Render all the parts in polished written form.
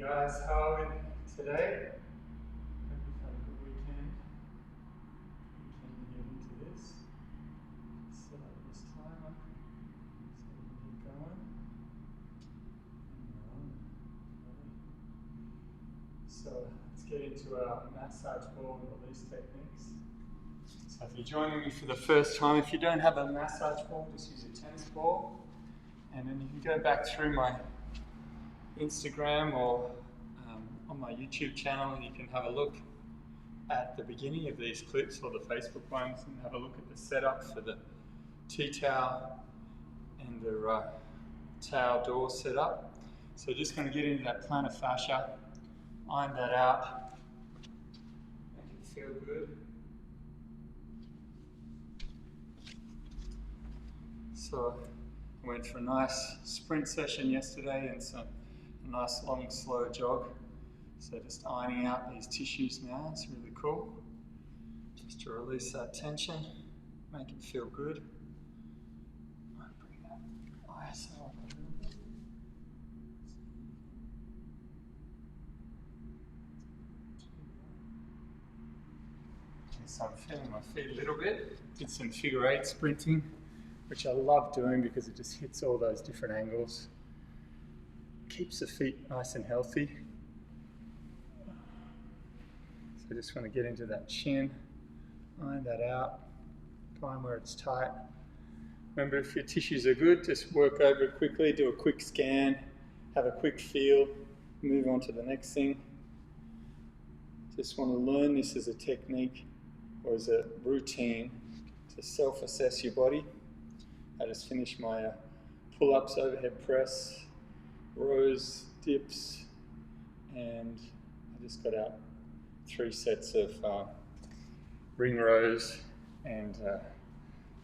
guys, how are we today? Hope you've had a good weekend. We can get into this. Set up this timer so we can get going. So let's get into our massage ball and release techniques. So if you're joining me for the first time, if you don't have a massage ball, just use a tennis ball. And then you can go back through my Instagram or on my YouTube channel, and you can have a look at the beginning of these clips or the Facebook ones and have a look at the setup for the tea towel and the towel door setup. So just going to get into that plantar fascia, iron that out, make it feel good. So I went for a nice sprint session yesterday and a nice long slow jog. So just ironing out these tissues now, it's really cool. Just to release that tension, make it feel good. I'll bring that ISO up a little bit. Okay, so I'm feeling my feet a little bit. Did some figure 8 sprinting, which I love doing because it just hits all those different angles. Keeps the feet nice and healthy. So I just want to get into that shin, iron that out, find where it's tight. Remember, if your tissues are good, just work over it quickly, do a quick scan, have a quick feel, move on to the next thing. Just want to learn this as a technique or as a routine to self-assess your body. I just finished my pull-ups, overhead press, rows, dips, and I just got out 3 sets of ring rows and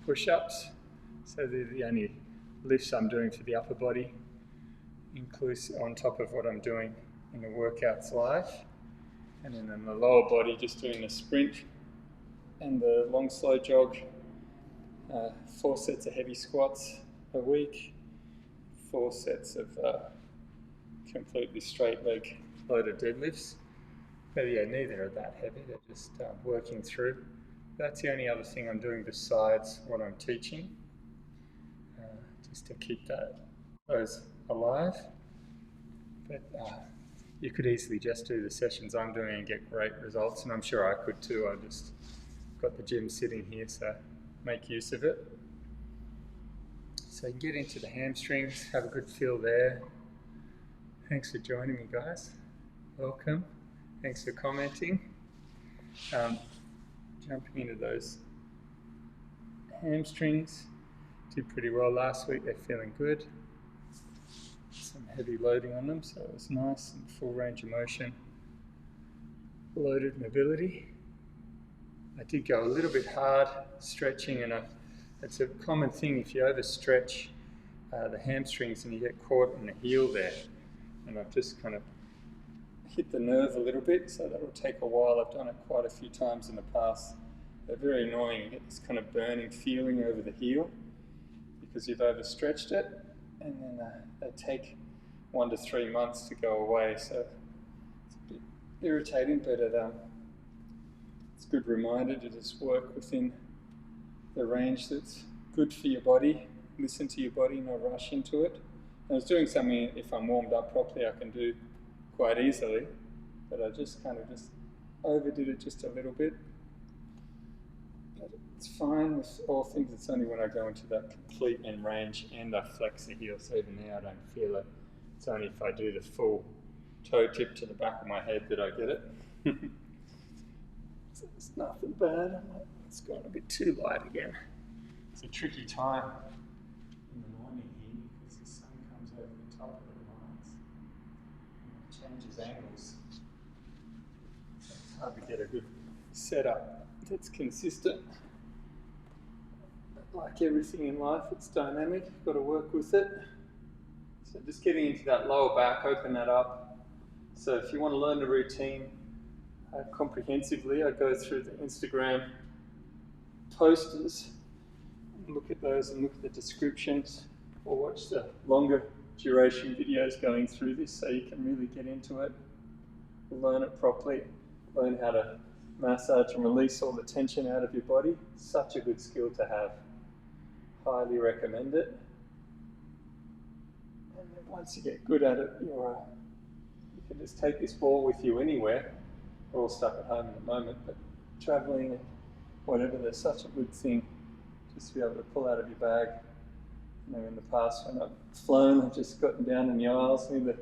push-ups. So they're the only lifts I'm doing for the upper body, inclusive on top of what I'm doing in the workouts live. And then in the lower body, just doing the sprint and the long slow jog. 4 sets of heavy squats a week, 4 sets of completely straight leg loaded deadlifts. But yeah, neither are that heavy, they're just working through. That's the only other thing I'm doing besides what I'm teaching, just to keep those alive. But you could easily just do the sessions I'm doing and get great results, and I'm sure I could too. I just got the gym sitting here, so make use of it. So you can get into the hamstrings, have a good feel there. Thanks for joining me, guys. Welcome. Thanks for commenting. Jumping into those hamstrings. Did pretty well last week, they're feeling good. Some heavy loading on them, so it was nice and full range of motion. Loaded mobility. I did go a little bit hard stretching, and it's a common thing if you overstretch the hamstrings and you get caught in the heel there. And I've just kind of hit the nerve a little bit, so that'll take a while. I've done it quite a few times in the past. They're very annoying. You get this kind of burning feeling over the heel because you've overstretched it, and then they take 1 to 3 months to go away. So it's a bit irritating, but it's a good reminder to just work within the range that's good for your body. Listen to your body, no rush into it. I was doing something, if I'm warmed up properly, I can do quite easily, but I just kind of overdid it just a little bit. But it's fine with all things. It's only when I go into that complete end range and I flex the heel, so even now I don't feel it. It's only if I do the full toe tip to the back of my head that I get it. So it's nothing bad. It's gone a bit too light again. It's a tricky time in the morning here because the sun comes over the top of the lines and it changes angles. So it's hard to get a good setup that's consistent. But like everything in life, it's dynamic. You've got to work with it. So just getting into that lower back, open that up. So if you want to learn the routine comprehensively, I go through the Instagram posters, look at those and look at the descriptions, or watch the longer duration videos going through this so you can really get into it, learn it properly, learn how to massage and release all the tension out of your body. Such a good skill to have. Highly recommend it. And then once you get good at it, you can just take this ball with you anywhere. We're all stuck at home at the moment, but traveling, whatever, there's such a good thing just to be able to pull out of your bag. You know, in the past when I've flown, I've just gotten down in the aisles near the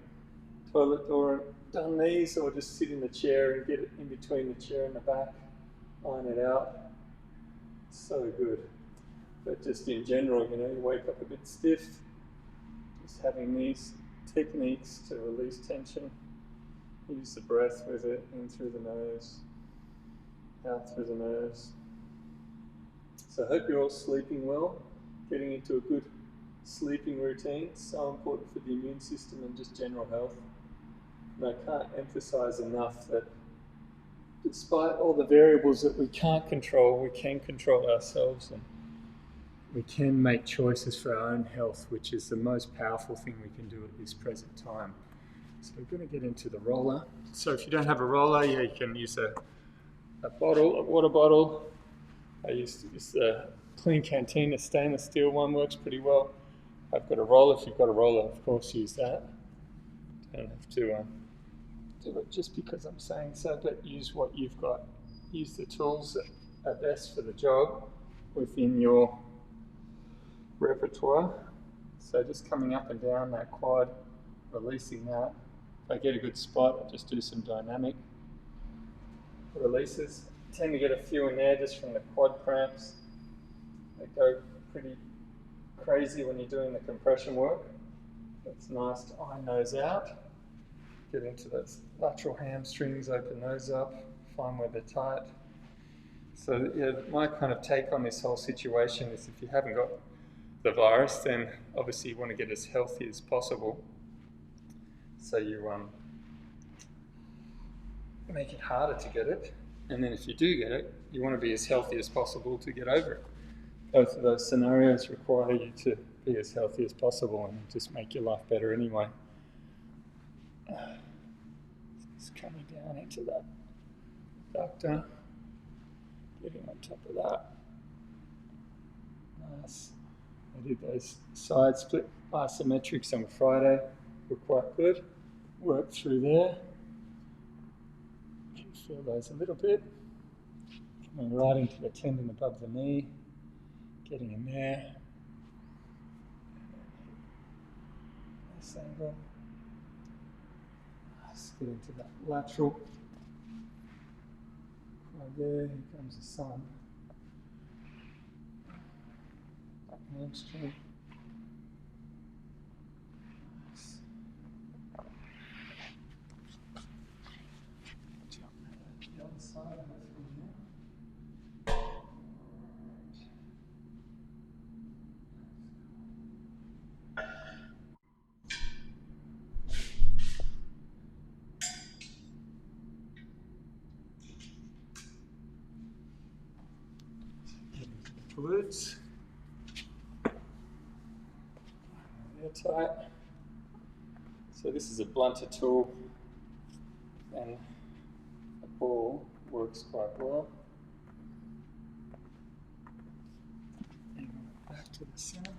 toilet door and done these, or just sit in the chair and get it in between the chair and the back, iron it out. So good. But just in general, you know, you wake up a bit stiff, just having these techniques to release tension. Use the breath with it, in through the nose, out through the nose. So I hope you're all sleeping well, getting into a good sleeping routine. So important for the immune system and just general health. And I can't emphasize enough that despite all the variables that we can't control, we can control ourselves, and we can make choices for our own health, which is the most powerful thing we can do at this present time. So we're going to get into the roller. So if you don't have a roller, yeah, you can use a water bottle. I used to use a Clean Canteen, a stainless steel one, works pretty well. I've got a roller. If you've got a roller, of course, use that. Don't have to do it just because I'm saying so, but use what you've got. Use the tools that are best for the job within your repertoire. So just coming up and down that quad, releasing that. If I get a good spot, I'll just do some dynamic releases. I tend to get a few in there just from the quad cramps. They go pretty crazy when you're doing the compression work. It's nice to iron those out. Get into those lateral hamstrings, open those up, find where they're tight. So yeah, my kind of take on this whole situation is if you haven't got the virus, then obviously you want to get as healthy as possible. So you make it harder to get it. And then if you do get it, you want to be as healthy as possible to get over it. Both of those scenarios require you to be as healthy as possible and just make your life better anyway. Just coming down into that ductor, getting on top of that. Nice. I did those side split isometrics on Friday, were quite good. Work through there. You can feel those a little bit. Coming right into the tendon above the knee, getting in there. Nice angle. Nice. Get into that lateral. Right there, here comes the sun. Hamstring. Nice. Jump to the other side of it from here. Get into the glutes. They're tight. So this is a blunter tool, and a ball works quite well. And back to the center.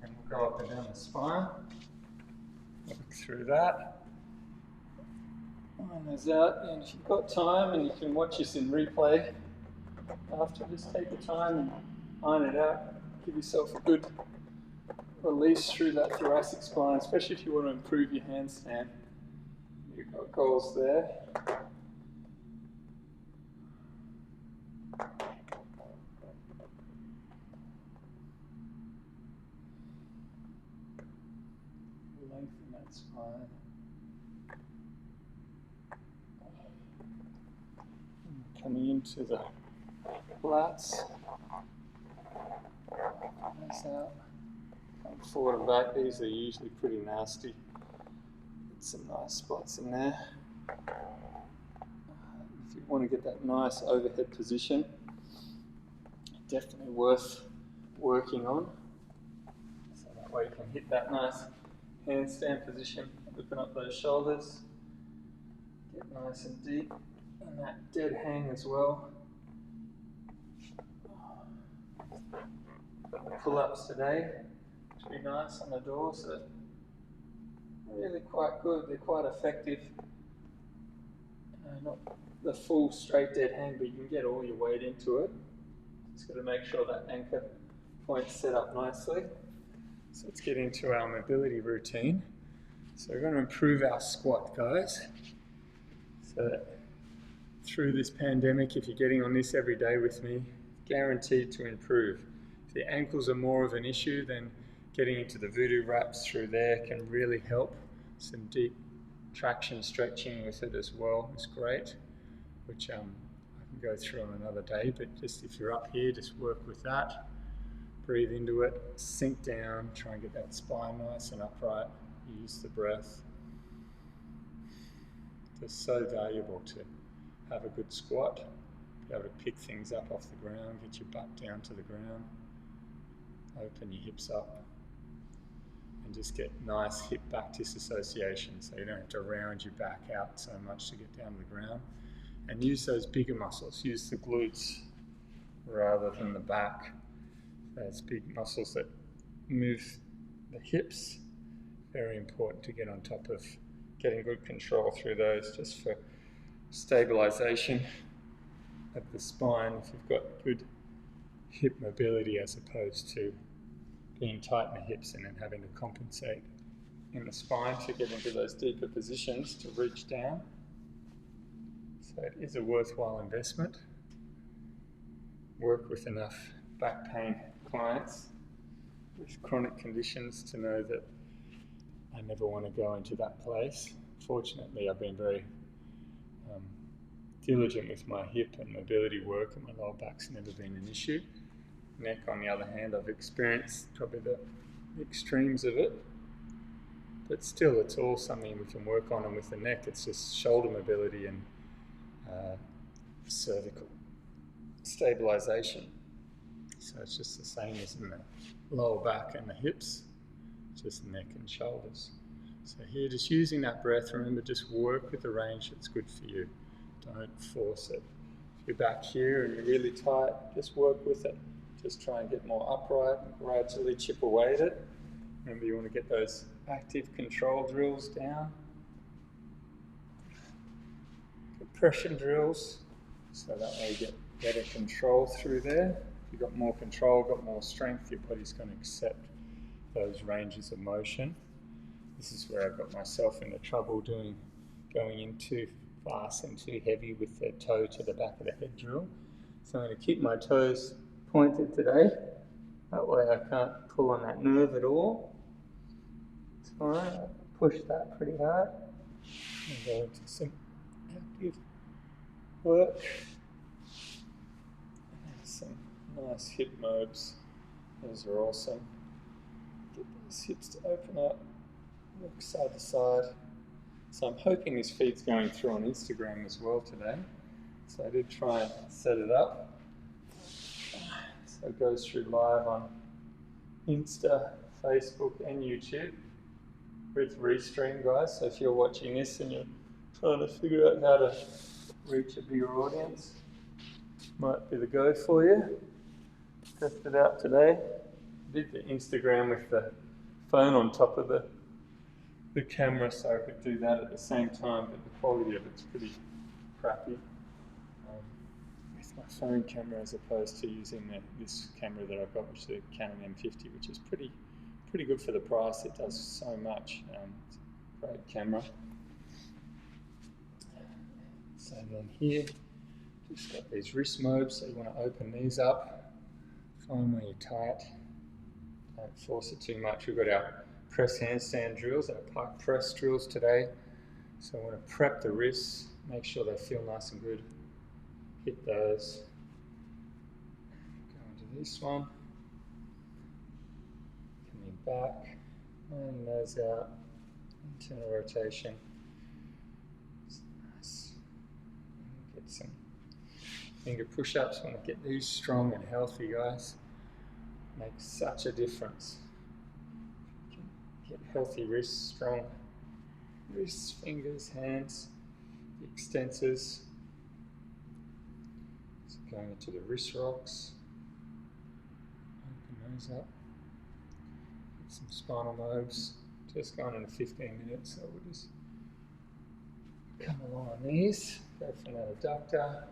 And we'll go up and down the spine. Look through that. Iron those out, and if you've got time and you can watch this in replay after, just take the time and iron it out. Give yourself a good release through that thoracic spine, especially if you want to improve your handstand. You've got goals there. Lengthen that spine. Coming into the lats. Nice out. Come forward and back. These are usually pretty nasty. Get some nice spots in there. If you want to get that nice overhead position, definitely worth working on. So that way you can hit that nice handstand position, open up those shoulders, get nice and deep, and that dead hang as well. Got the pull-ups today, which will be nice on the door, so really quite good. They're quite effective. Not the full straight dead hang, but you can get all your weight into it. Just got to make sure that anchor point's set up nicely. So let's get into our mobility routine. So we're going to improve our squat, guys. So through this pandemic, if you're getting on this every day with me, guaranteed to improve. If the ankles are more of an issue, then getting into the voodoo wraps through there can really help. Some deep traction stretching with it as well is great, which I can go through on another day, but just if you're up here, just work with that. Breathe into it, sink down, try and get that spine nice and upright. Use the breath. It's so valuable to have a good squat, be able to pick things up off the ground, get your butt down to the ground, open your hips up, and just get nice hip back disassociation so you don't have to round your back out so much to get down to the ground. And use those bigger muscles, use the glutes rather than the back. Those big muscles that move the hips, very important to get on top of getting good control through those, just for stabilization of the spine if you've got good hip mobility, as opposed to being tight in the hips and then having to compensate in the spine to get into those deeper positions to reach down. So it is a worthwhile investment. Work with enough back pain clients with chronic conditions to know that I never want to go into that place. Fortunately, I've been very diligent with my hip and mobility work, and my lower back's never been an issue. Neck, on the other hand, I've experienced probably the extremes of it, but still it's all something we can work on. And with the neck, it's just shoulder mobility and cervical stabilization. So it's just the same as in the lower back and the hips, just neck and shoulders. So here, just using that breath, remember, just work with the range that's good for you. Don't force it. If you're back here and you're really tight, just work with it. Just try and get more upright and gradually chip away at it. Remember, you want to get those active control drills down. Compression drills, so that way you get better control through there. If you've got more control, got more strength, your body's going to accept those ranges of motion. This is where I got myself into trouble going in too fast and too heavy with the toe to the back of the head drill. So I'm going to keep my toes pointed today. That way I can't pull on that nerve at all. It's fine. Push that pretty hard. And go into some active work. And some nice hip mobs. Those are awesome. Get those hips to open up. Walk side to side. So I'm hoping this feed's going through on Instagram as well today. So I did try and set it up. So it goes through live on Insta, Facebook and YouTube with Restream, guys. So if you're watching this and you're trying to figure out how to reach a bigger audience, might be the go for you. Test it out today. Did the Instagram with the phone on top of the camera, so I could do that at the same time, but the quality of it's pretty crappy with my phone camera, as opposed to using this camera that I've got, which is a Canon M50, which is pretty good for the price. It does so much. It's a great camera. So then here, just got these wrist mobs, so you want to open these up, find where you're tight, don't force it too much. We've got our press handstand drills, our park press drills today. So I want to prep the wrists, make sure they feel nice and good. Hit those. Go into this one. Coming back, and those out. Internal rotation. Nice. Get some Finger push-ups, want to get these strong and healthy, guys. Makes such a difference. Get healthy wrists, strong wrists, fingers, hands, the extensors. So going into the wrist rocks. Open those up. Get some spinal lobes. Just going into 15 minutes, so we'll just come along on these. Go for an adductor.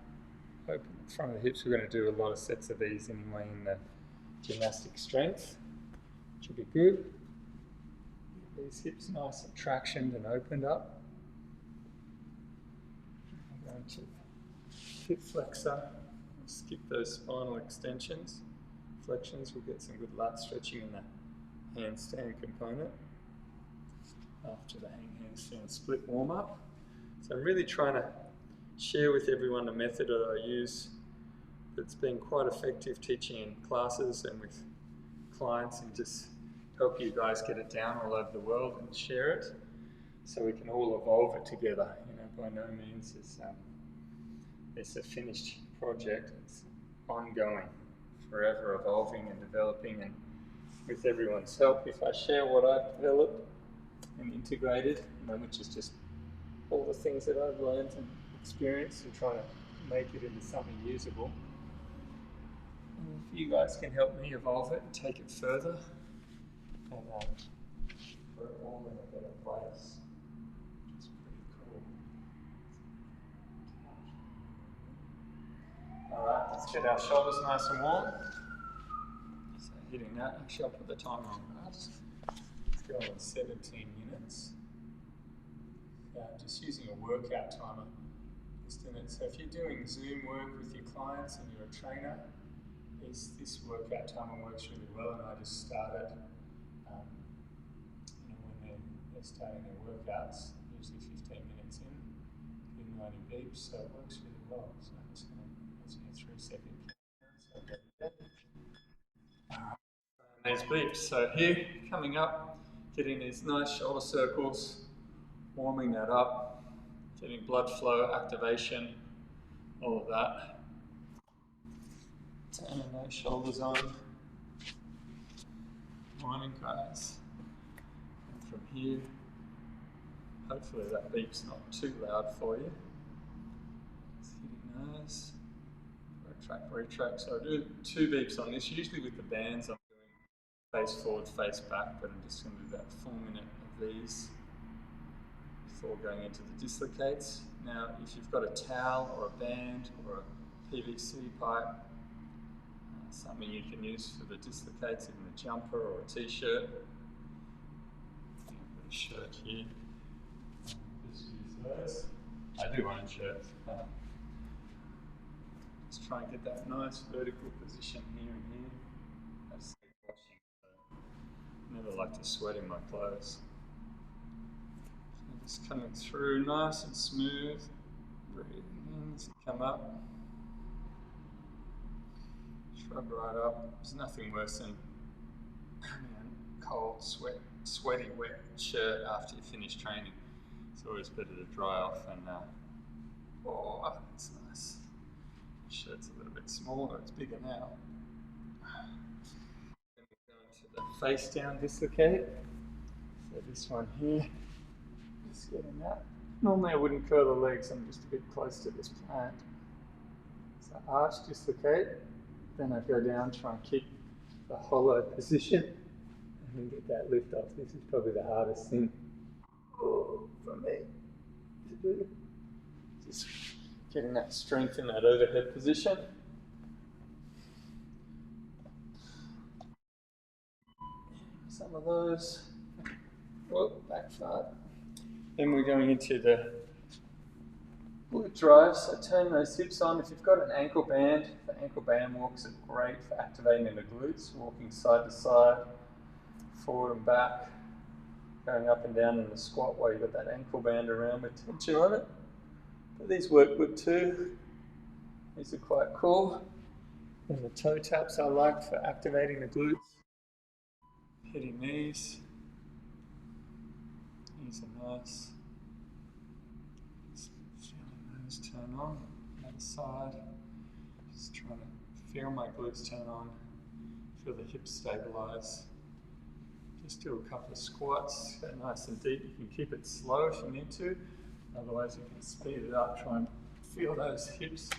Open the front of the hips. We're going to do a lot of sets of these anyway in the Gymnastic Strength, which will be good. Get these hips nice and tractioned and opened up. We're going to hip flexor. We'll skip those spinal extensions. Flexions, we'll get some good lat stretching in that handstand component after the handstand split warm up. So I'm really trying to share with everyone a method that I use that's been quite effective teaching in classes and with clients, and just help you guys get it down all over the world and share it so we can all evolve it together. You know, by no means is it's a finished project. It's ongoing, forever evolving and developing, and with everyone's help, if I share what I've developed and integrated, you know, which is just all the things that I've learned and experienced, and trying to make it into something usable. And if you guys can help me evolve it and take it further, and we're all in a better place. It's pretty cool. Alright, let's get our shoulders nice and warm. So hitting that, actually I'll put the timer on. Let's go on 17 minutes. Just using a workout timer. So if you're doing Zoom work with your clients and you're a trainer, this workout timer works really well, and I just start it when they're starting their workouts, usually 15 minutes in, give 90 beeps, so it works really well. So I'm just going to 3-second count. These beeps. So here, coming up, getting these nice shoulder circles, warming that up, getting blood flow, activation, all of that. Turning those shoulders on. Morning, guys. And from here, hopefully that beep's not too loud for you. Just hitting those. Retract, retract. So I do 2 beeps on this. Usually with the bands, I'm doing face forward, face back, but I'm just going to do that 4 minute of these before going into the dislocates. Now, if you've got a towel or a band or a PVC pipe, something you can use for the dislocates, even a jumper or a t-shirt. Put a shirt here. Just use those. I do own shirts. Just try and get that nice vertical position here and here. I just hate washing, so I never like to sweat in my clothes. So just coming through nice and smooth. Breathing in as you come up. Shrug right up. There's nothing worse than cold, sweaty, wet shirt after you finish training. It's always better to dry off, and oh, that's nice. The shirt's a little bit smaller, it's bigger now. Then we'll go into the face down dislocate. So this one here, just getting that. Normally I wouldn't curl the legs, I'm just a bit close to this plant. So arch dislocate. Then I go down, try and keep the hollow position, and then get that lift off. This is probably the hardest thing for me to do. Just getting that strength in that overhead position. Some of those. Whoop, back fart. Then we're going into the glute drive, so turn those hips on. If you've got an ankle band, the ankle band walks are great for activating the glutes, walking side to side, forward and back, going up and down in the squat while you've got that ankle band around with tension on it. But these work good too. These are quite cool. And the toe taps I like for activating the glutes. Hitting these. These are nice. Feeling those turn on, the other side. Just trying to feel my glutes turn on, feel the hips stabilize. Just do a couple of squats, go nice and deep. You can keep it slow if you need to, otherwise you can speed it up. Try and feel those hips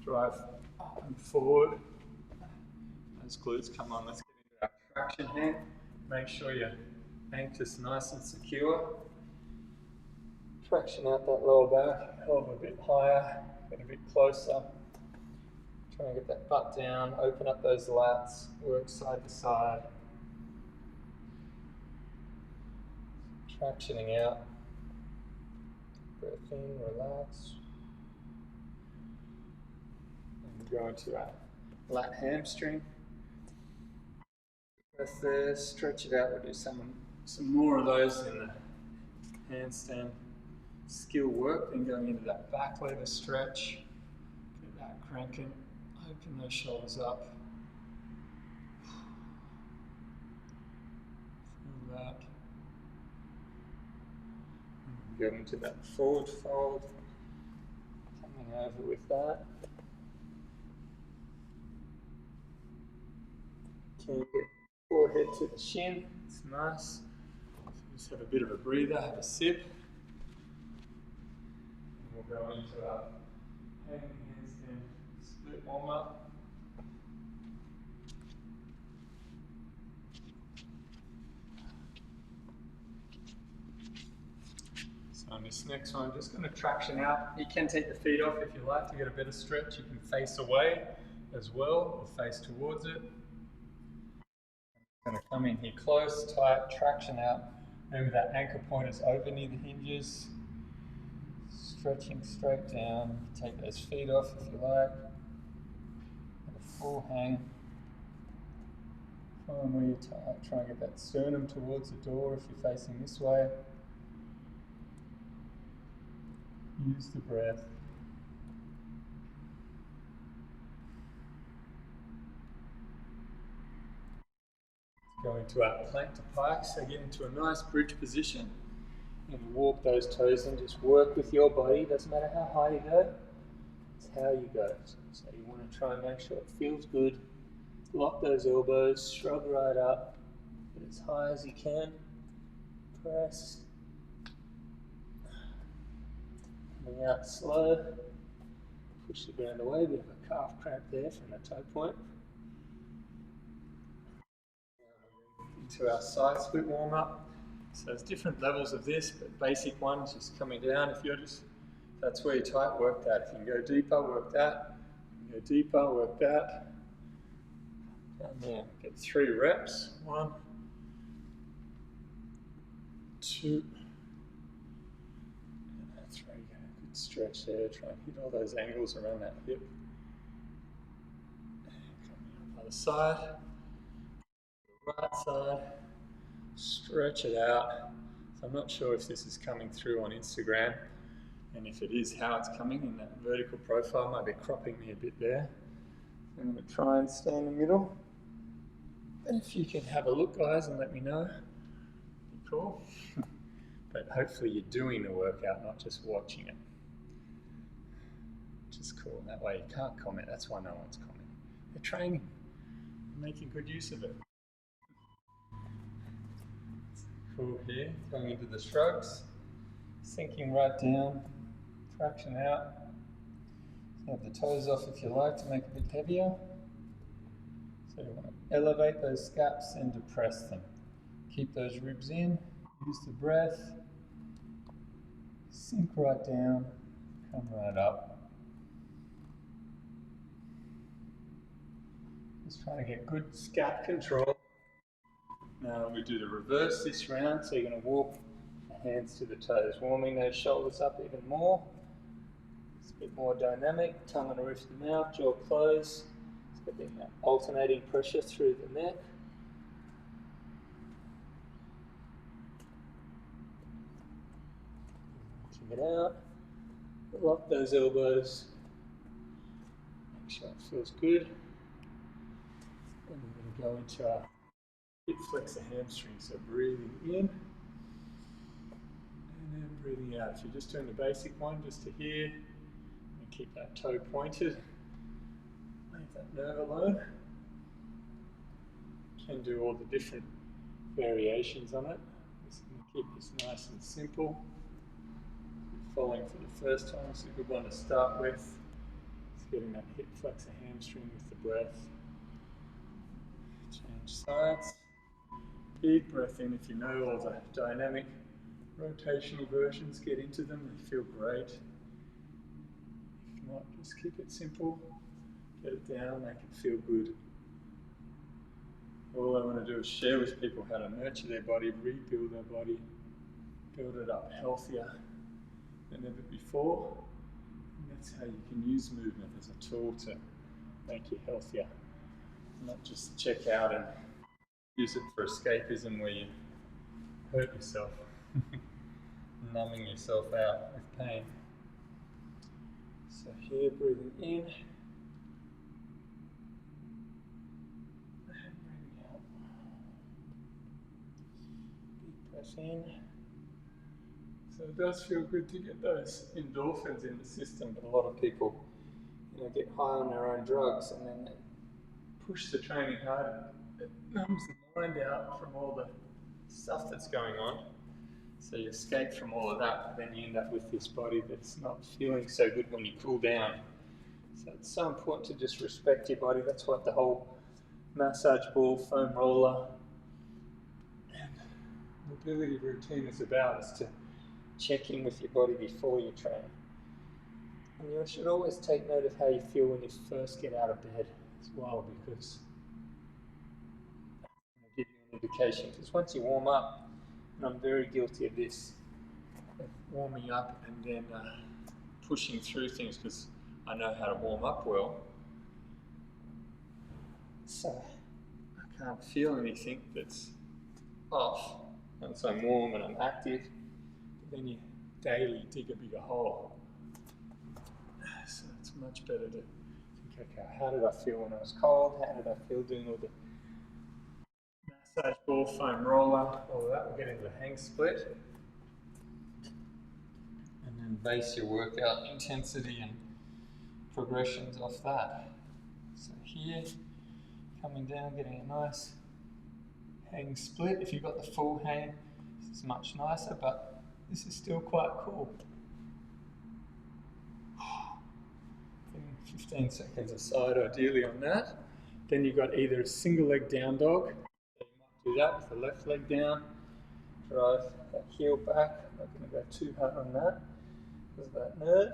drive up and forward. Those glutes come on. Let's get into our traction hand. Make sure your anchor's nice and secure. Traction out that lower back, elbow a bit higher, get a bit closer. Try and get that butt down, open up those lats, work side to side. Tractioning out. Breath in, relax. And go into our lat hamstring. Breath there, stretch it out. We'll do some more of those in the handstand skill work, then going into that back lever stretch. Get that cranking, open those shoulders up. Feel that. Go into that forward fold, coming over with that. Can you get forehead to the shin? It's nice. So just have a bit of a breather, have a sip. And we'll go into our hanging handstand split warm up. So on this next one, I'm just going to traction out. You can take the feet off if you like to get a better stretch. You can face away as well, or face towards it. I'm going to come in here close, tight, traction out. Remember that anchor point is over near the hinges. Stretching straight down. Take those feet off if you like. Get a full hang. Find where you're tight. Try and get that sternum towards the door if you're facing this way. Use the breath. Go into our plank to pike, so get into a nice bridge position and walk those toes in. Just work with your body, doesn't matter how high you go, it's how you go. So you want to try and make sure it feels good. Lock those elbows, shrug right up, get as high as you can, press. Coming out slow, push the ground away, a bit of a calf cramp there from the toe point. Into our side split warm up. So there's different levels of this, but basic one is just coming down. If you're just, that's where you're tight, work that. If you can go deeper, work that. Go deeper, work that. And then get 3 reps. 1, 2, 3. Good stretch there. Try and hit all those angles around that hip. Coming up other side. Right side, stretch it out. So I'm not sure if this is coming through on Instagram, and if it is, how it's coming in that vertical profile. Might be cropping me a bit there. I'm going to try and stay in the middle. And if you can have a look, guys, and let me know, be cool. But hopefully you're doing the workout, not just watching it. Which is cool. That way you can't comment. That's why no one's commenting. They're training, they're making good use of it. Cool here, going into the shrugs, sinking right down, traction out. You have the toes off if you like to make it a bit heavier. So you want to elevate those scaps and depress them. Keep those ribs in, use the breath, sink right down, come right up. Just trying to get good scap control. Now we do the reverse this round, so you're going to walk the hands to the toes, warming those shoulders up even more. It's a bit more dynamic, tongue on the roof of the mouth, jaw closed. It's getting that alternating pressure through the neck. Keep it out. Lock those elbows. Make sure it feels good. And we're going to go into our hip flexor hamstring, so breathing in and then breathing out. If you're just doing the basic one, just to here, and keep that toe pointed. leave that nerve alone. Can do all the different variations on it. Just going to keep this nice and simple. Following for the first time, it's a good one to start with. It's getting that hip flexor hamstring with the breath. Change sides. Big breath in. If you know all the dynamic rotational versions, get into them, they feel great. If not, just keep it simple. Get it down, make it feel good. All I want to do is share with people how to nurture their body, rebuild their body, build it up healthier than ever before. And that's how you can use movement as a tool to make you healthier. Not just check out and use it for escapism where you hurt yourself, numbing yourself out with pain. So here, breathing in. In. So it does feel good to get those endorphins in the system, but a lot of people, get high on their own drugs and then they push the training hard. It numbs the mind out from all the stuff that's going on. So you escape from all of that, but then you end up with this body that's not feeling so good when you cool down. So it's so important to just respect your body. That's what the whole massage ball, foam roller, mobility routine is about, is to check in with your body before you train. And you should always take note of how you feel when you first get out of bed as well, because I'll give you an indication. Because once you warm up, and I'm very guilty of this, of warming up and then pushing through things because I know how to warm up well. So I can't feel anything that's off. Once I'm warm and I'm active, then you daily dig a bigger hole. So it's much better to think, okay, how did I feel when I was cold? How did I feel doing all the massage ball, foam roller, all of that? We'll get into the hang split. And then base your workout intensity and progressions off that. So here, coming down, getting a nice hang split. If you've got the full hang, this is much nicer, but this is still quite cool. 15 seconds aside ideally on that. Then you've got either a single leg down dog. So you might do that with the left leg down. Drive that heel back. I'm not going to go too hard on that because of that nerve.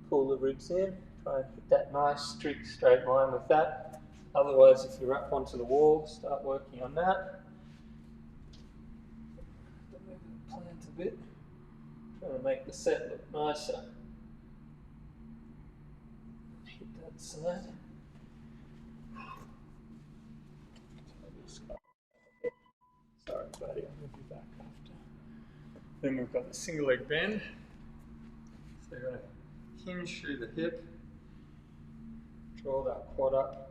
Pull the ribs in. Try and hit that nice strict straight line with that. Otherwise, if you're up onto the wall, start working on that. Plant a bit. Trying to make the set look nicer. Hit that side. Sorry, buddy, I'll be back after. Then we've got the single leg bend. So you're going to hinge through the hip, draw that quad up,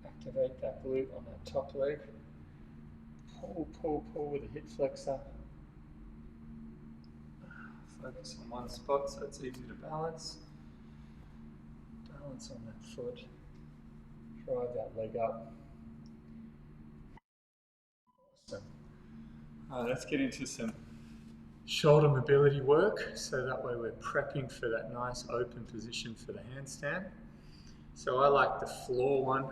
activate that glute on that top leg. Pull, pull, pull with the hip flexor. Focus on one spot so it's easy to balance. Balance on that foot. Drive that leg up. Awesome. Let's get into some shoulder mobility work, so that way we're prepping for that nice open position for the handstand. So I like the floor one.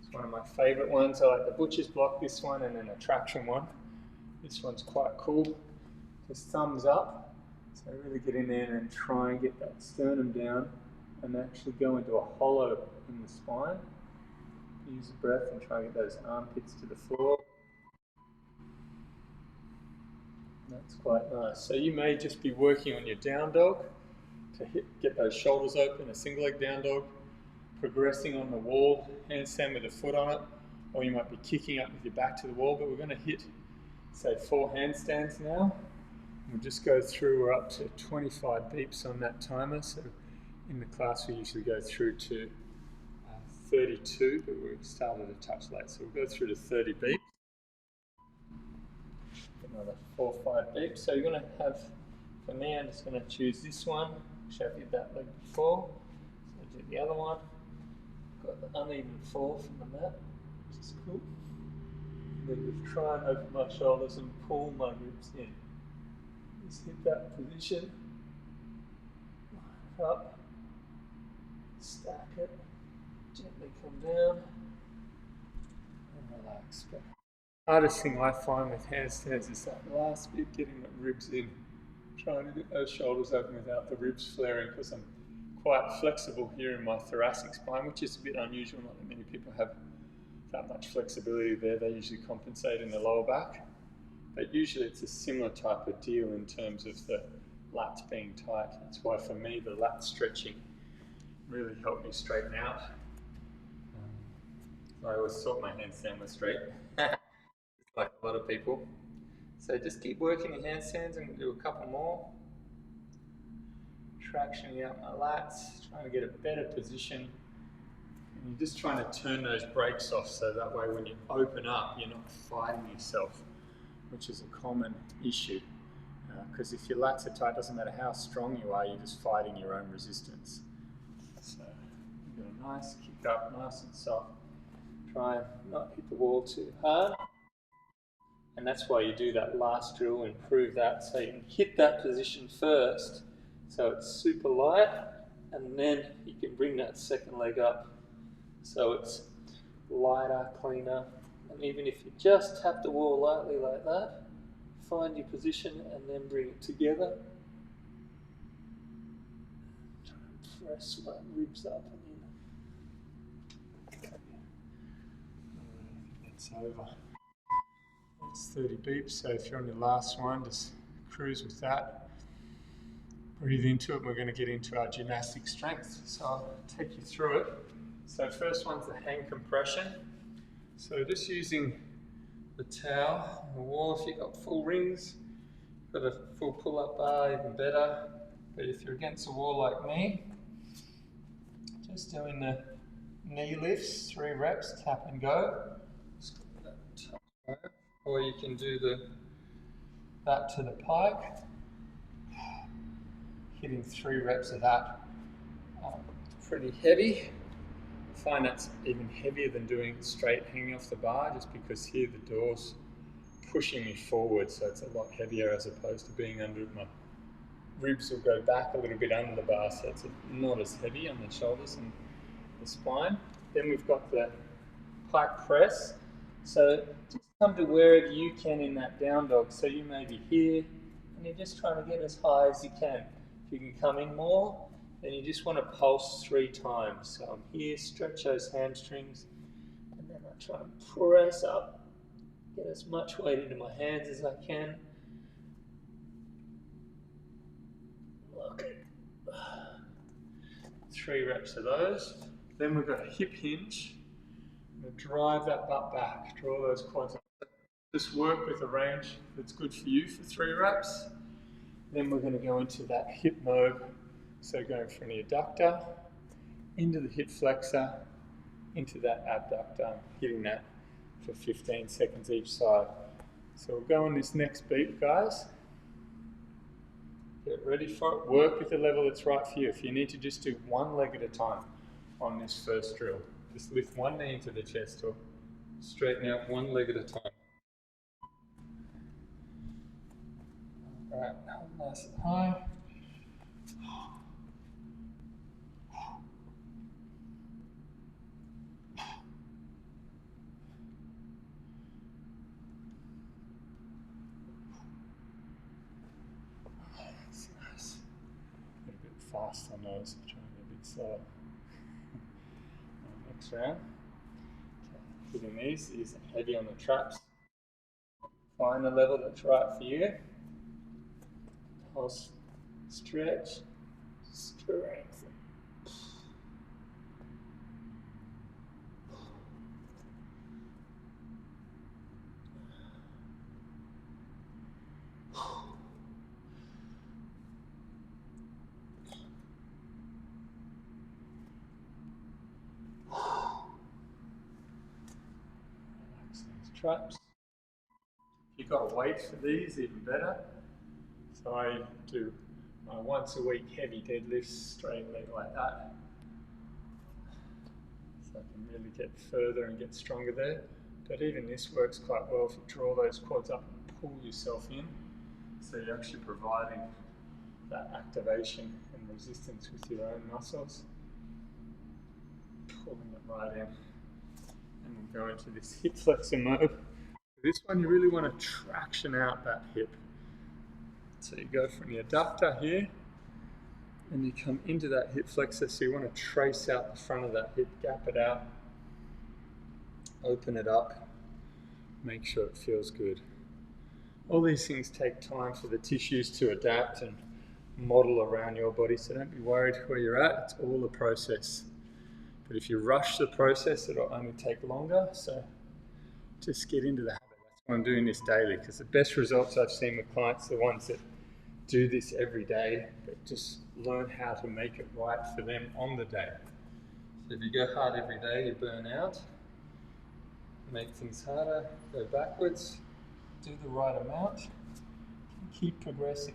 It's one of my favorite ones. I like the butcher's block, this one, and then a traction one. This one's quite cool. Just thumbs up. So really get in there and try and get that sternum down and actually go into a hollow in the spine. Use the breath and try and get those armpits to the floor. That's quite nice. So you may just be working on your down dog to get those shoulders open, a single leg down dog, progressing on the wall, handstand with a foot on it, or you might be kicking up with your back to the wall, but we're going to hit, say, 4 handstands now. We'll just go through, we're up to 25 beeps on that timer, so in the class we usually go through to 32, but we started a touch late, so we'll go through to 30 beeps. Another 4 or 5 beeps. So you're going to have, for me, I'm just going to choose this one, which I did that leg before. So I did the other one. got the uneven fall from the mat, which is cool. Then just try and open my shoulders and pull my ribs in. Just hit that position, line up, stack it, gently come down, and relax. But the hardest thing I find with handstands is that last bit, getting the ribs in, trying to get those shoulders open without the ribs flaring, because I'm quite flexible here in my thoracic spine, which is a bit unusual. Not that many people have that much flexibility there. They usually compensate in the lower back. But usually it's a similar type of deal in terms of the lats being tight. That's why for me the lat stretching really helped me straighten out. I always thought my handstand was straight, like a lot of people. So just keep working your handstands. I'm going to do a couple more. Tractioning out my lats, trying to get a better position. And you're just trying to turn those brakes off so that way when you open up, you're not fighting yourself, which is a common issue. Because if your lats are tight, it doesn't matter how strong you are, you're just fighting your own resistance. So you've got a nice kick up, nice and soft. Try and not hit the wall too hard. And that's why you do that last drill, improve that so you can hit that position first. So it's super light, and then you can bring that second leg up so it's lighter, cleaner. And even if you just tap the wall lightly like that, find your position and then bring it together. Try and press my ribs up and in. Okay. That's over. That's 30 beeps, so if you're on your last one, just cruise with that. Breathe into it, and we're going to get into our gymnastic strength. So I'll take you through it. So first one's the hang compression. So just using the towel on the wall, if you've got full rings, got a full pull-up bar, even better. But if you're against the wall like me, just doing the knee lifts, 3 reps, tap and go. Just got that touch. Or you can do that to the pike. Hitting 3 reps of that. Pretty heavy. I find that's even heavier than doing it straight hanging off the bar, just because here the door's pushing me forward, so it's a lot heavier as opposed to being under my ribs will go back a little bit under the bar, so it's not as heavy on the shoulders and the spine. Then we've got the pike press. So just come to wherever you can in that down dog. So you may be here and you're just trying to get as high as you can. If you can come in more, then you just want to pulse 3 times. So I'm here, stretch those hamstrings, and then I try and press up, get as much weight into my hands as I can. Okay. 3 reps of those. Then we've got a hip hinge. I'm going to drive that butt back, draw those quads up. Just work with a range that's good for you for 3 reps. Then we're going to go into that hip mode. So going from the adductor, into the hip flexor, into that abductor, hitting that for 15 seconds each side. So we'll go on this next beat, guys. Get ready for it. Work with the level that's right for you. If you need to just do 1 leg at a time on this first drill, just lift 1 knee into the chest or straighten out 1 leg at a time. All right, nice and high. That's nice. Get a bit fast on those, trying to get a bit slower. Next round. Okay, hitting these are heavy on the traps. Find the level that's right for you. Pulse, stretch, strengthen. Relax these traps. If you've got a weight for these, even better. So I do my once a week heavy deadlifts, straight leg like that. So I can really get further and get stronger there. But even this works quite well if you draw those quads up and pull yourself in. So you're actually providing that activation and resistance with your own muscles. Pulling it right in. And we'll go into this hip flexor mode. This one you really want to traction out that hip. So you go from the adductor here and you come into that hip flexor, so you want to trace out the front of that hip, gap it out, open it up, make sure it feels good. All these things take time for the tissues to adapt and model around your body, so don't be worried where you're at, it's all a process. But if you rush the process, it'll only take longer, so just get into the habit. That's why I'm doing this daily, because the best results I've seen with clients are the ones that do this every day, but just learn how to make it right for them on the day. So if you go hard every day, you burn out. Make things harder, go backwards, do the right amount, and keep progressing.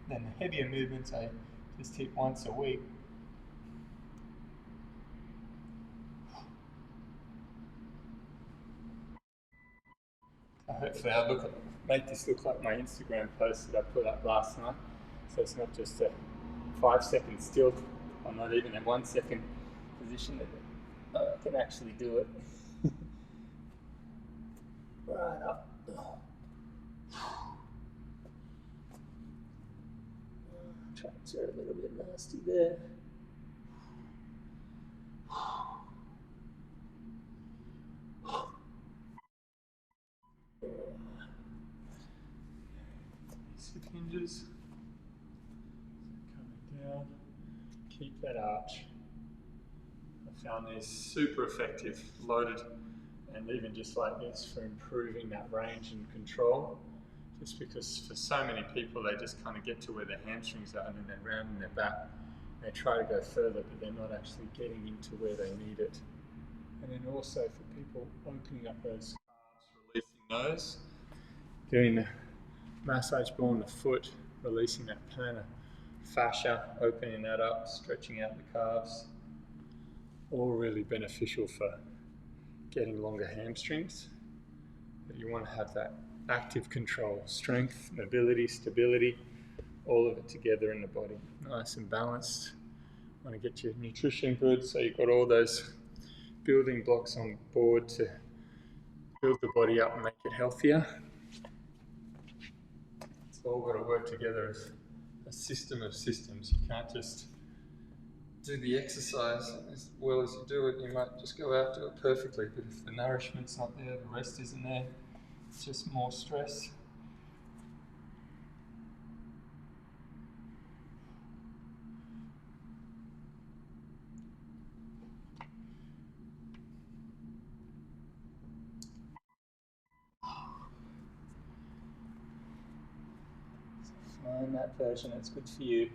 Then the heavier movements I just hit once a week. Hopefully I'll make this look like my Instagram post that I put up last night. So it's not just a 5 second still, or not even a 1 second position, that I can actually do it. Right up. Traps are a little bit nasty there. Hip hinges. Coming down. Keep that arch. I found these super effective, loaded, and even just like this for improving that range and control. Just because for so many people they just kind of get to where their hamstrings are and then they're rounding their back. They try to go further, but they're not actually getting into where they need it. And then also for people opening up those calves, releasing those, doing the massage ball on the foot, releasing that plantar fascia, opening that up, stretching out the calves. All really beneficial for getting longer hamstrings. But you want to have that active control, strength, mobility, stability, all of it together in the body. Nice and balanced. Want to get your nutrition good, so you've got all those building blocks on board to build the body up and make it healthier. It's all got to work together as a system of systems. You can't just do the exercise as well as you do it. You might just go out, do it perfectly, but if the nourishment's not there, the rest isn't there, it's just more stress. Find that version that's good for you.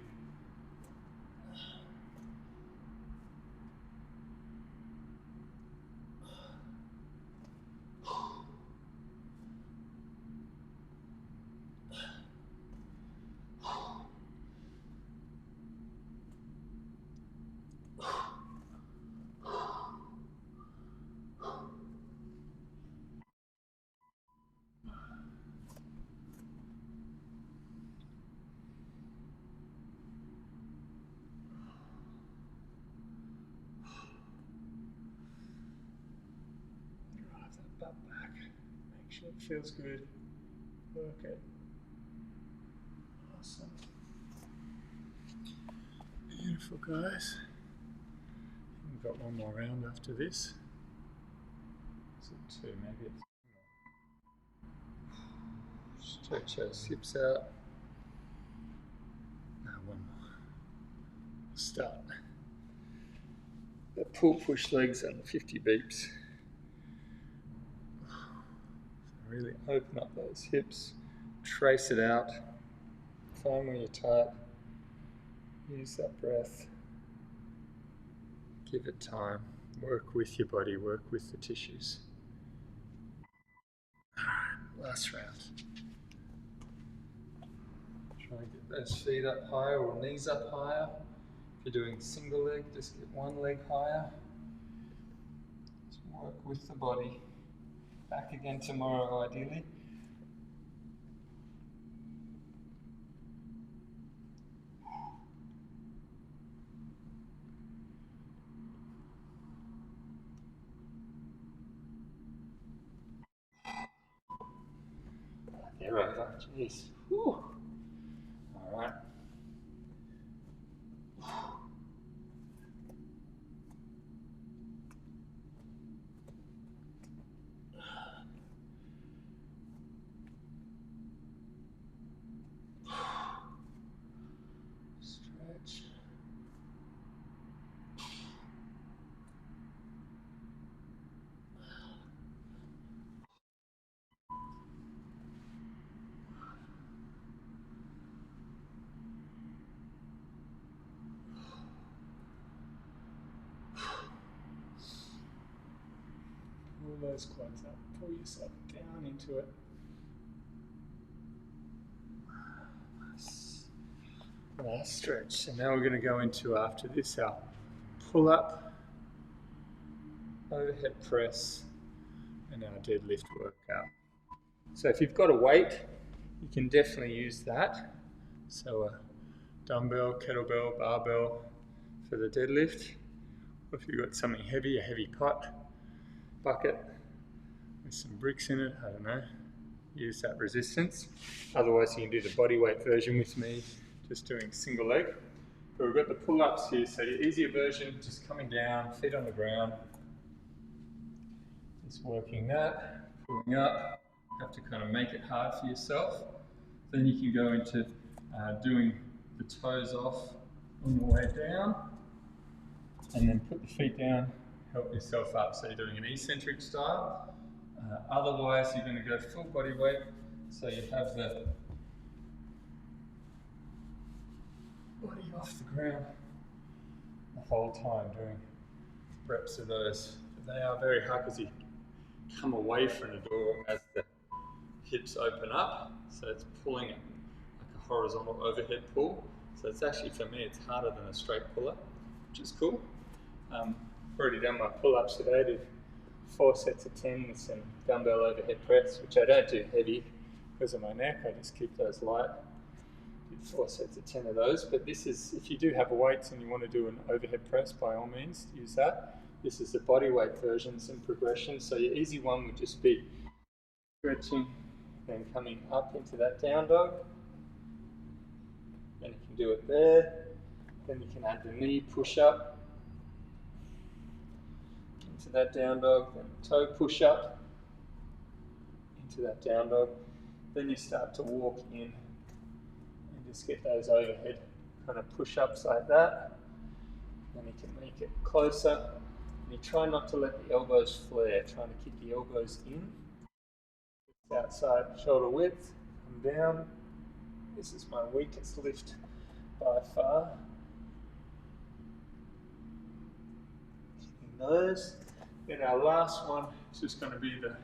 Butt back. Make sure it feels good. Work it. Awesome. Beautiful, guys. We've got one more round after this. Is it two? Maybe it's. Stretch those hips out. No, one more. Start. The pull push legs under 50 beeps. Really open up those hips, trace it out, find where you're tight, use that breath, give it time, work with your body, work with the tissues. Alright, last round. Try and get those feet up higher or knees up higher. If you're doing single leg, just get one leg higher. Work with the body. Back again tomorrow, ideally. They're over. Jeez. Whew. All right. Stretch. Pull those quads up. Pull yourself down into it. Last stretch. So now we're going to go into, after this, our pull up, overhead press, and our deadlift workout. So if you've got a weight, you can definitely use that. So a dumbbell, kettlebell, barbell for the deadlift. Or if you've got something heavy, a heavy pot, bucket with some bricks in it, I don't know, use that resistance. Otherwise you can do the body weight version with me, just doing single leg. But we've got the pull-ups here, so your easier version, just coming down, feet on the ground. Just working that, pulling up. You have to kind of make it hard for yourself. Then you can go into doing the toes off on the way down, and then put the feet down, help yourself up. So you're doing an eccentric style. Otherwise, you're going to go full body weight. So you have the body off the ground the whole time, doing reps of those. But they are very hard because you come away from the door as the hips open up. So it's pulling it like a horizontal overhead pull. So it's actually, for me, it's harder than a straight pull-up, which is cool. I've already done my pull-ups today. I did 4 sets of 10 with some dumbbell overhead press, which I don't do heavy because of my neck. I just keep those light. Did 4 sets of 10 of those. But this is, if you do have weights and you want to do an overhead press, by all means, use that. This is the body weight versions and progressions. So your easy one would just be stretching, then coming up into that down dog. Then you can do it there. Then you can add the knee push up into that down dog, then toe push up into that down dog. Then you start to walk in and just get those overhead kind of push ups like that. Then you can make it closer. And you try not to let the elbows flare, trying to keep the elbows in. Outside shoulder width, come down. This is my weakest lift by far. Keeping those. Then our last one is just going to be the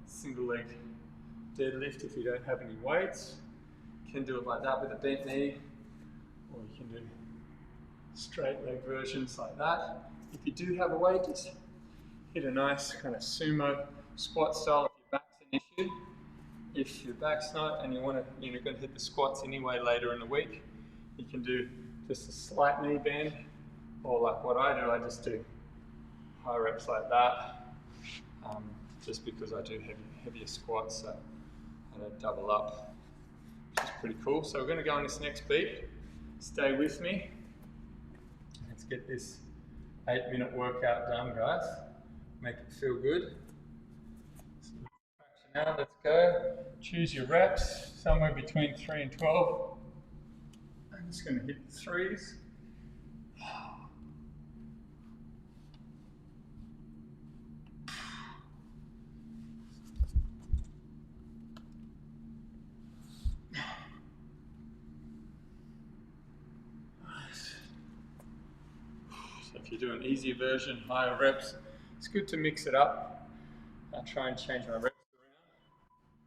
single leg deadlift if you don't have any weights. You can do it like that with a bent knee, or you can do straight leg versions like that. If you do have a weight, just hit a nice kind of sumo squat style if your back's an issue. If your back's not and you're going to hit the squats anyway later in the week, you can do just a slight knee bend, or like what I do, I just do high reps like that, just because I do heavier squats, so I don't double up, which is pretty cool. So we're going to go on this next beat. Stay with me. Let's get this 8-minute workout done, guys. Make it feel good. Now let's go. Choose your reps, somewhere between 3 and 12. I'm just going to hit the 3s. So if you do an easier version, higher reps, it's good to mix it up. I try and change my reps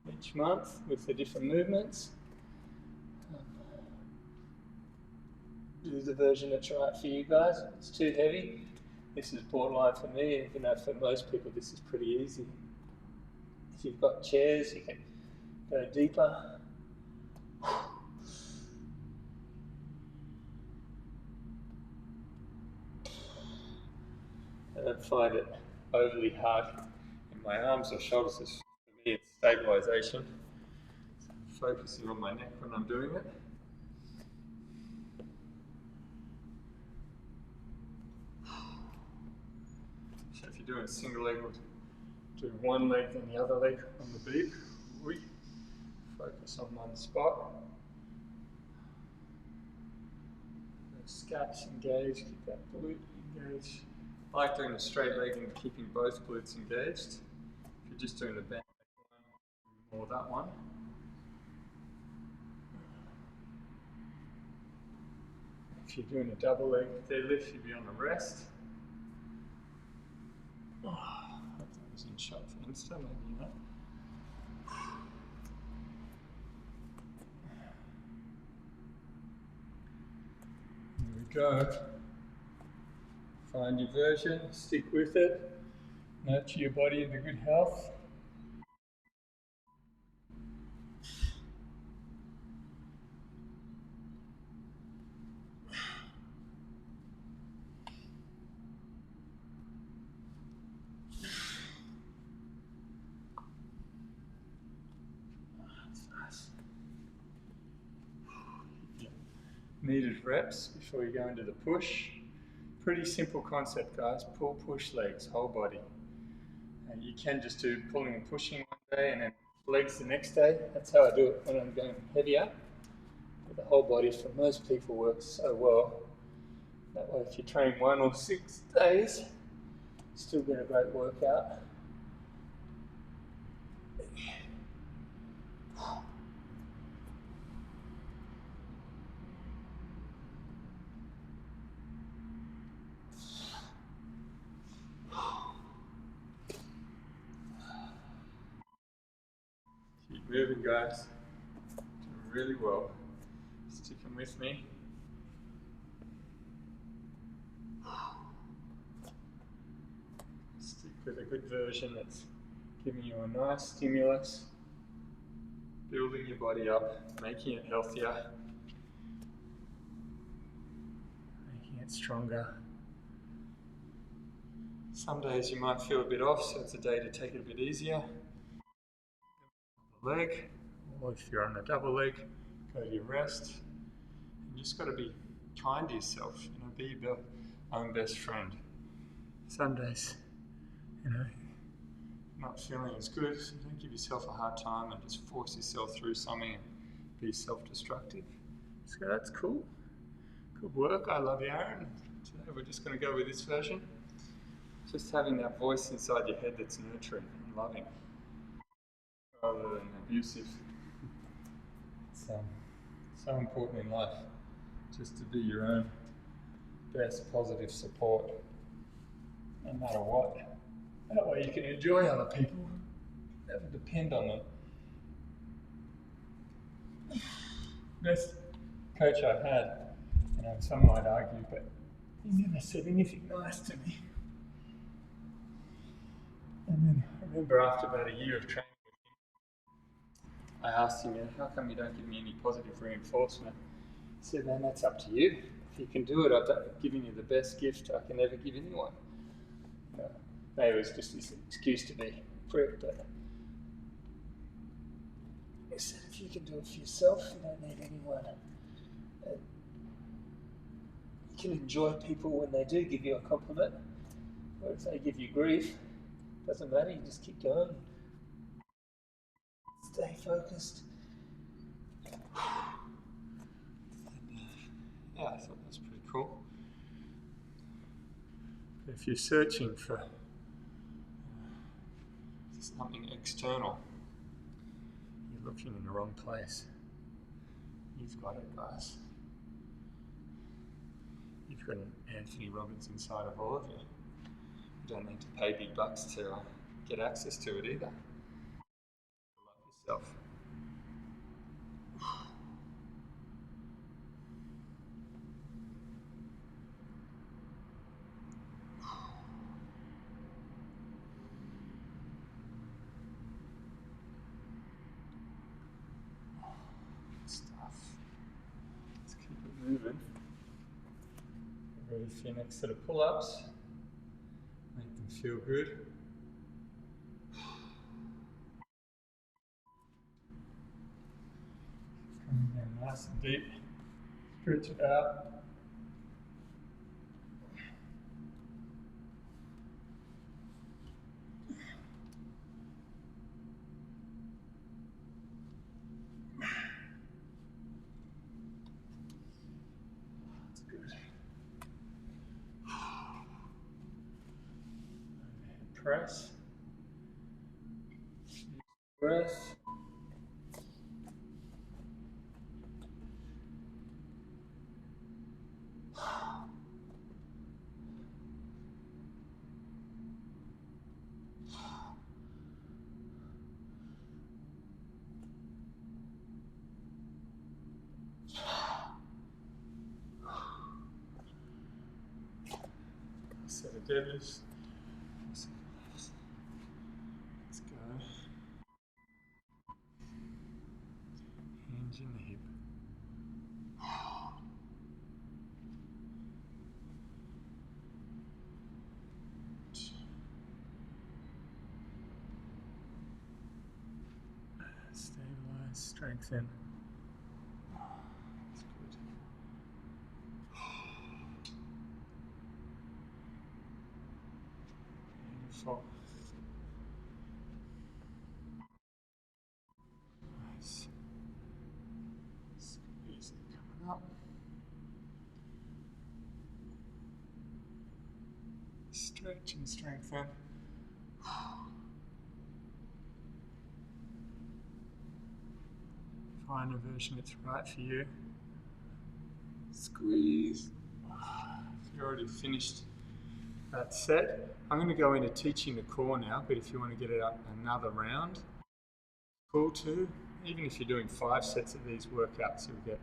around each month with the different movements. Do the version that's right for you guys. If it's too heavy, This is borderline for me, even though for most people this is pretty easy. If you've got chairs, you can go deeper. I don't find it overly hard in my arms or shoulders. For me, it's stabilization. So I'm focusing on my neck when I'm doing it. So if you're doing a single leg, we'll do one leg then the other leg on the beat. We focus on one spot. Scaps engaged, keep that glute engaged. I like doing a straight leg and keeping both glutes engaged. If you're just doing the bent leg one, or that one. If you're doing a double leg deadlift, you'd be on a rest. Oh, I hope that was in shot for Insta, maybe not. Here we go. Find your version, stick with it, nurture your body into good health. Needed reps before you go into the push. Pretty simple concept, guys. Pull, push, legs, whole body. And you can just do pulling and pushing one day and then legs the next day. That's how I do it when I'm going heavier. But the whole body for most people works so well. That way if you train 1 or 6 days, you still get a great workout. Keep moving, guys. Doing really well. Sticking with me. Stick with a good version that's giving you a nice stimulus, building your body up, making it healthier, making it stronger. Some days you might feel a bit off, so it's a day to take it a bit easier. The leg, or if you're on a double leg, go to your rest. You just got to be kind to yourself, be your own best friend. Some days, not feeling as good, so don't give yourself a hard time and just force yourself through something and be self-destructive. So that's cool. Good work. I love you, Aaron. Today we're just going to go with this version. Just having that voice inside your head that's nurturing and loving rather than abusive. It's so important in life just to be your own best positive support no matter what. That way you can enjoy other people, never depend on them. Best coach I've had, some might argue, but he never said anything nice to me. And then I remember after about a year of training with him, I asked him, how come you don't give me any positive reinforcement? He said, man, that's up to you. If you can do it, I've given you the best gift I can ever give anyone. Maybe it was just his excuse to be a prick, but he said, if you can do it for yourself, you don't need anyone. And you can enjoy people when they do give you a compliment, or if they give you grief. Doesn't matter, you just keep going. Stay focused. Yeah, I thought that was pretty cool. But if you're searching for something external, you're looking in the wrong place. You've got it, guys. You've got an Anthony Robbins inside of all of you. You don't need to pay big bucks to get access to it either. Love yourself. Ready for your next set of pull-ups. Make them feel good. Coming down nice and deep. Stretch it out. That's good. Overhead press. Breath. Set of deadlifts. Let's go. Hinge in the hip. Stabilize, strengthen. That's good. Beautiful. Nice. Squeeze it coming up. Stretch and strengthen. Find a version that's right for you. Squeeze. If you're already finished that set, I'm going to go into teaching the core now, but if you want to get it up another round, cool too. Even if you're doing 5 sets of these workouts, you'll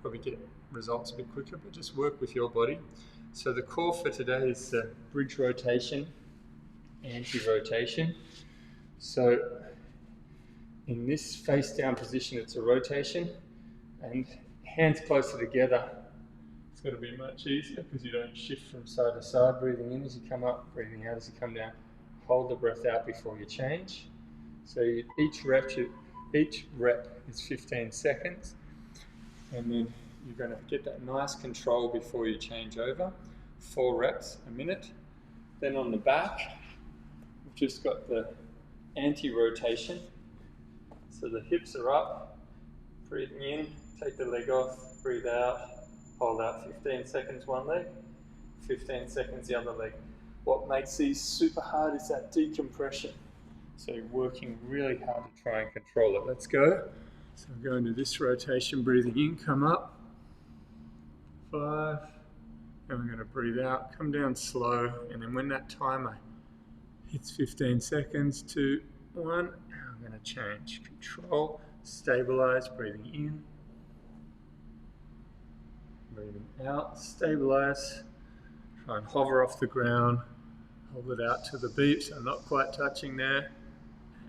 probably get results a bit quicker, but just work with your body. So the core for today is bridge rotation, anti-rotation. So in this face down position, it's a rotation, and hands closer together. It's going to be much easier because you don't shift from side to side, breathing in as you come up, breathing out as you come down. Hold the breath out before you change. So each rep is 15 seconds, and then you're going to get that nice control before you change over. 4 reps a minute. Then on the back, we've just got the anti-rotation. So the hips are up, breathing in, take the leg off, breathe out, hold out 15 seconds one leg, 15 seconds the other leg. What makes these super hard is that decompression. So you're working really hard to try and control it. Let's go. So I'm going to this rotation, breathing in, come up, 5, and we're going to breathe out, come down slow, and then when that timer hits 15 seconds, 2, 1, I'm going to change. Control, stabilize, breathing in, breathing out, stabilize, try and hover off the ground, hold it out to the beat, so I'm not quite touching there,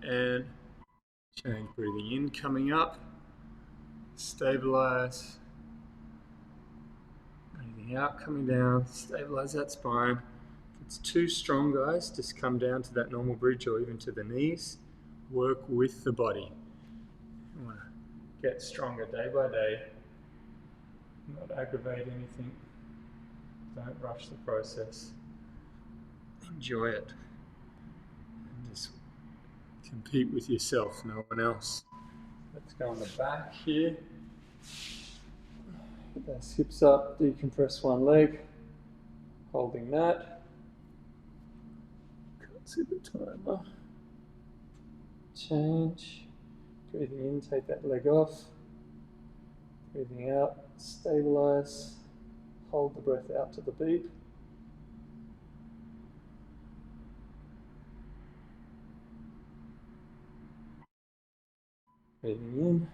and change, breathing in, coming up, stabilize, breathing out, coming down, stabilize that spine. If it's too strong, guys, just come down to that normal bridge or even to the knees. Work with the body. You want to get stronger day by day, not aggravate anything. Don't rush the process. Enjoy it. And just compete with yourself, no one else. Let's go on the back here. Get those hips up, decompress one leg, holding that. Can't see the timer. Change. Breathing in, take that leg off. Breathing out, stabilize. Hold the breath out to the beat. Breathing in.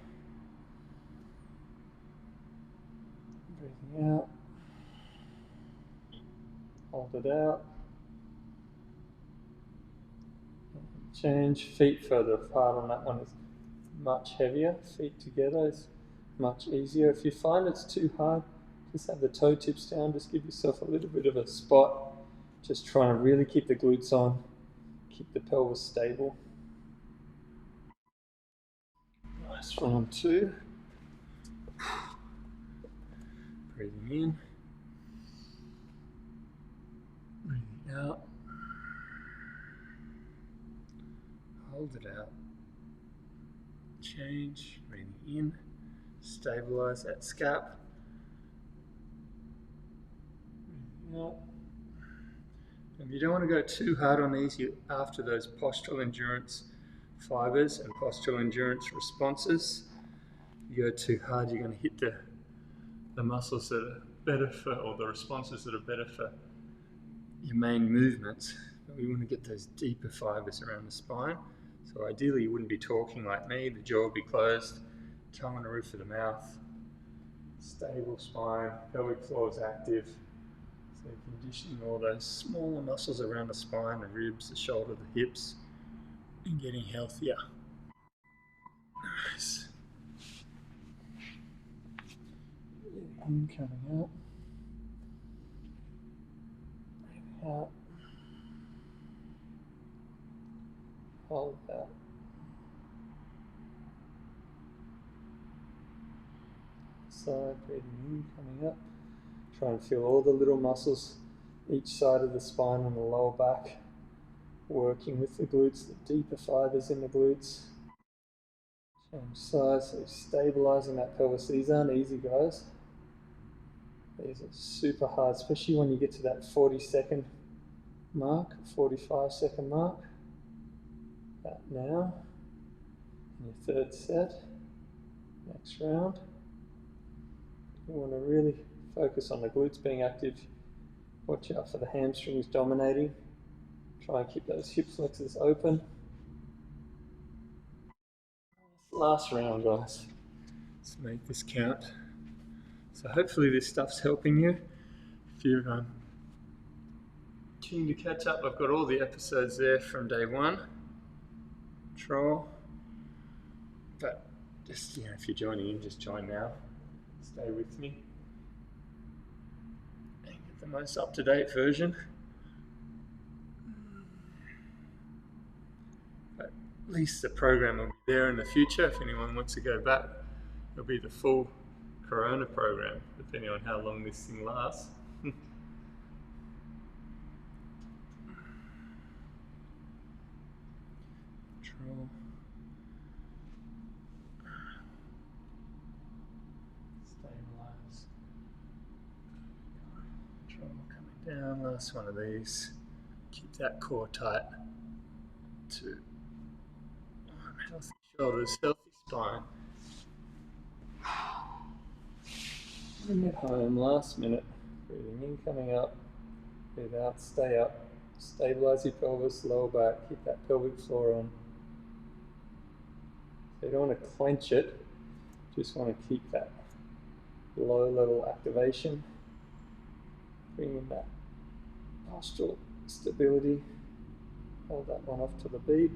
Breathing out. Hold it out. Change. Feet further apart on that one is much heavier. Feet together is much easier. If you find it's too hard, Just have the toe tips down, just give yourself a little bit of a spot. Just trying to really keep the glutes on, keep the pelvis stable. Nice, round 2. Breathing in, breathing out. Hold it out. Change, breathing in, stabilize that scap. Breathing out. And you don't want to go too hard on these after those postural endurance fibers and postural endurance responses. If you go too hard, you're going to hit the muscles that are better for, or the responses that are better for your main movements. But we want to get those deeper fibers around the spine. So ideally you wouldn't be talking like me, the jaw would be closed, tongue on the roof of the mouth, stable spine, pelvic floor is active. So conditioning all those smaller muscles around the spine, the ribs, the shoulder, the hips, and getting healthier. Nice. In, coming out. Breathing out. Hold that. Side, breathing in, coming up. Try and feel all the little muscles each side of the spine and the lower back, working with the glutes, the deeper fibers in the glutes. Change size, so stabilizing that pelvis. These aren't easy, guys. These are super hard, especially when you get to that 40-second mark, 45-second mark. That now, and your 3rd set, next round. You want to really focus on the glutes being active. Watch out for the hamstrings dominating. Try and keep those hip flexors open. Last round, guys. Let's make this count. So hopefully this stuff's helping you. If you're keen to catch up, I've got all the episodes there from day 1. Control. But just, if you're joining in, just join now. Stay with me. And get the most up-to-date version. But at least the program will be there in the future. If anyone wants to go back, it'll be the full Corona program, depending on how long this thing lasts. Control. Stabilize. Control coming down. Last one of these. Keep that core tight. 2. Healthy shoulders, healthy spine. Bring it home, last minute. Breathing in, coming up. Breathe out, stay up. Stabilize your pelvis, lower back. Keep that pelvic floor on. So you don't want to clench it. Just want to keep that low level activation. Bring in that postural stability. Hold that one off to the beat.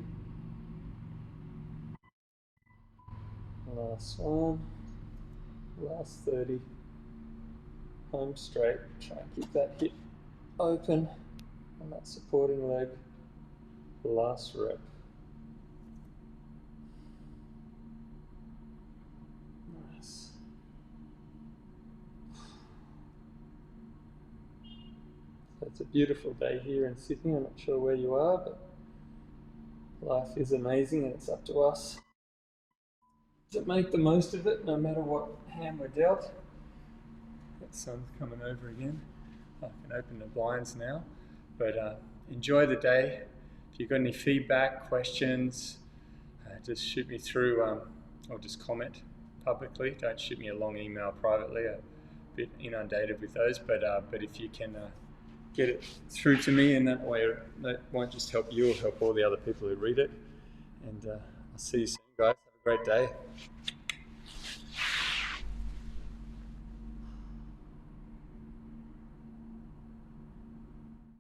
Last one. Last 30. Home straight. Try and keep that hip open on that supporting leg. Last rep. Nice. So it's a beautiful day here in Sydney. I'm not sure where you are, but life is amazing and it's up to us to make the most of it, no matter what hand we're dealt. That sun's coming over again. I can open the blinds now, but enjoy the day. If you've got any feedback, questions, just shoot me through or just comment publicly. Don't shoot me a long email privately. I'm a bit inundated with those, but if you can get it through to me in that way, that won't just help you, it'll help all the other people who read it. And I'll see you soon, guys. Have a great day.